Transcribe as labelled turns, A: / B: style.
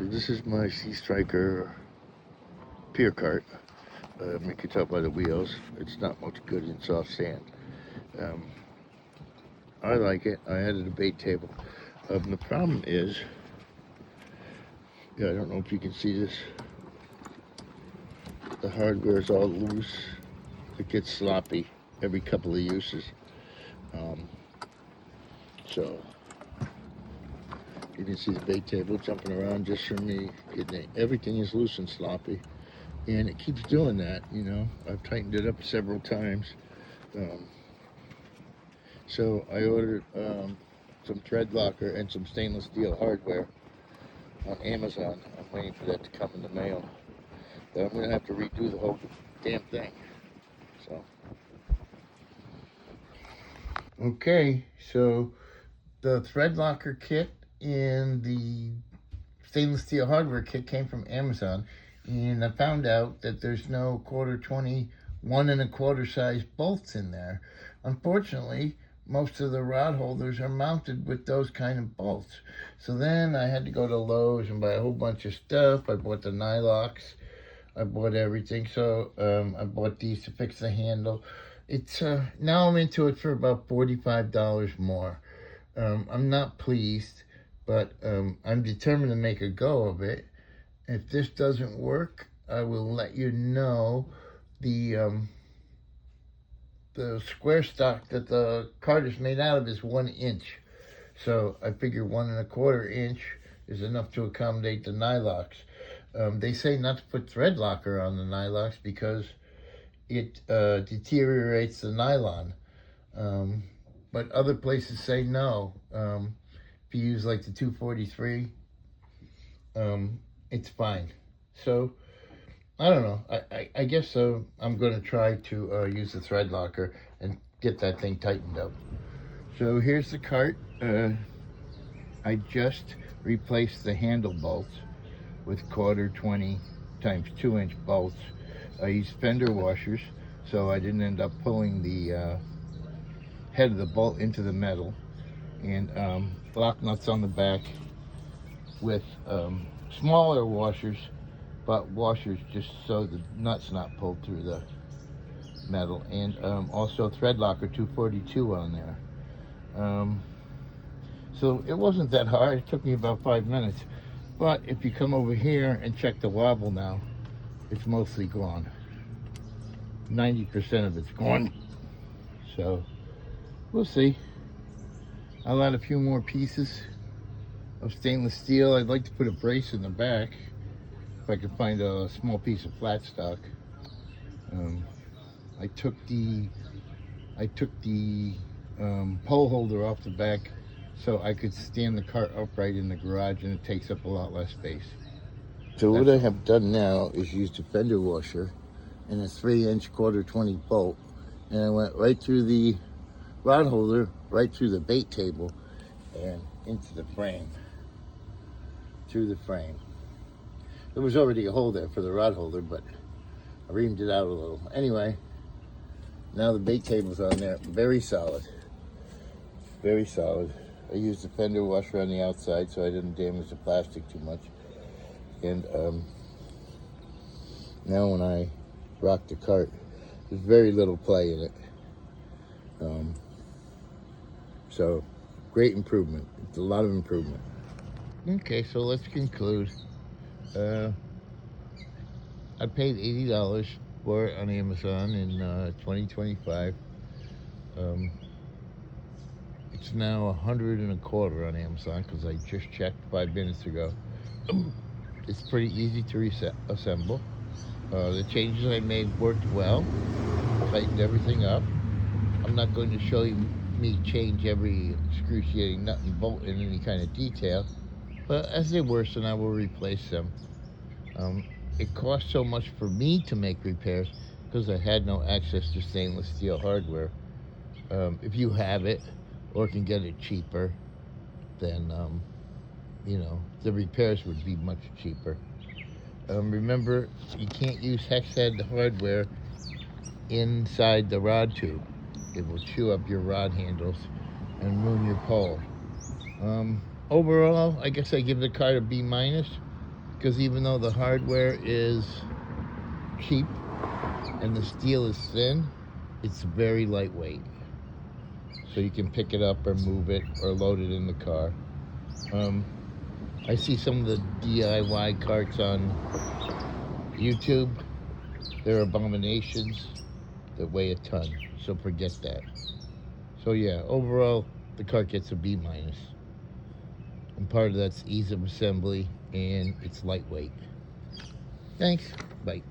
A: So this is my Stryker Pier cart. You can tell by the wheels, it's not much good in soft sand. I like it. I added a bait table. The problem is, I don't know if you can see this. The hardware is all loose. It gets sloppy every couple of uses. So you can see the bait table jumping around just for me. Everything is loose and sloppy, and it keeps doing that. I've tightened it up several times. So I ordered some thread locker and some stainless steel hardware on Amazon. I'm waiting for that to come in the mail. But I'm going to have to redo the whole damn thing. So, okay, so the thread locker kit and the stainless steel hardware kit came from Amazon, and I found out that there's no 1/4 1 1/4 size bolts in there. Unfortunately, most of the rod holders are mounted with those kind of bolts. So then I had to go to Lowe's and buy a whole bunch of stuff. I bought the nylocks. I bought everything. So I bought these to fix the handle. It's now I'm into it for about $45 more. I'm not pleased, but I'm determined to make a go of it. If this doesn't work, I will let you know. The square stock that the cart is made out of is 1 inch. So I figure 1 1/4 inch is enough to accommodate the nylocks. They say not to put thread locker on the nylocks because it deteriorates the nylon. But other places say no. If you use like the 243, it's fine. So I don't know. I guess I'm going to try to use the thread locker and get that thing tightened up. So here's the cart. I just replaced the handle bolts with 1/4 times 2 inch bolts. I used fender washers, so I didn't end up pulling the head of the bolt into the metal, and lock nuts on the back with smaller washers, but washers just so the nuts not pulled through the metal, and also thread locker 242 on there. So it wasn't that hard. It took me about 5 minutes. But if you come over here and check the wobble now, it's mostly gone. 90% of it's gone. So we'll see. I'll add a few more pieces of stainless steel. I'd like to put a brace in the back if I could find a small piece of flat stock. I took the pole holder off the back so I could stand the cart upright in the garage, and it takes up a lot less space. So what I have done now is used a fender washer and a 3 inch 1/4 bolt, and I went right through the rod holder, right through the bait table, and into the frame. Through the frame. There was already a hole there for the rod holder, but I reamed it out a little. Anyway, now the bait table's on there. Very solid. Very solid. I used the fender washer on the outside so I didn't damage the plastic too much. And now when I rock the cart, there's very little play in it. So, great improvement. It's a lot of improvement. Okay, so let's conclude. I paid $80 for it on Amazon in 2025. It's now 100 1/4 on Amazon because I just checked 5 minutes ago. It's pretty easy to assemble. The changes I made worked well. Tightened everything up. I'm not going to show you me change every excruciating nut and bolt in any kind of detail, but as they worsen, I will replace them. It cost so much for me to make repairs because I had no access to stainless steel hardware. If you have it or can get it cheaper, then the repairs would be much cheaper. Remember, you can't use hex head hardware inside the rod tube. It will chew up your rod handles and ruin your pole. Overall, I guess I give the cart a B-. because even though the hardware is cheap and the steel is thin, it's very lightweight. So you can pick it up or move it or load it in the car. I see some of the DIY carts on YouTube. They're abominations that weigh a ton, so forget that. So yeah, overall, the cart gets a B-. And part of that's ease of assembly and it's lightweight. Thanks, bye.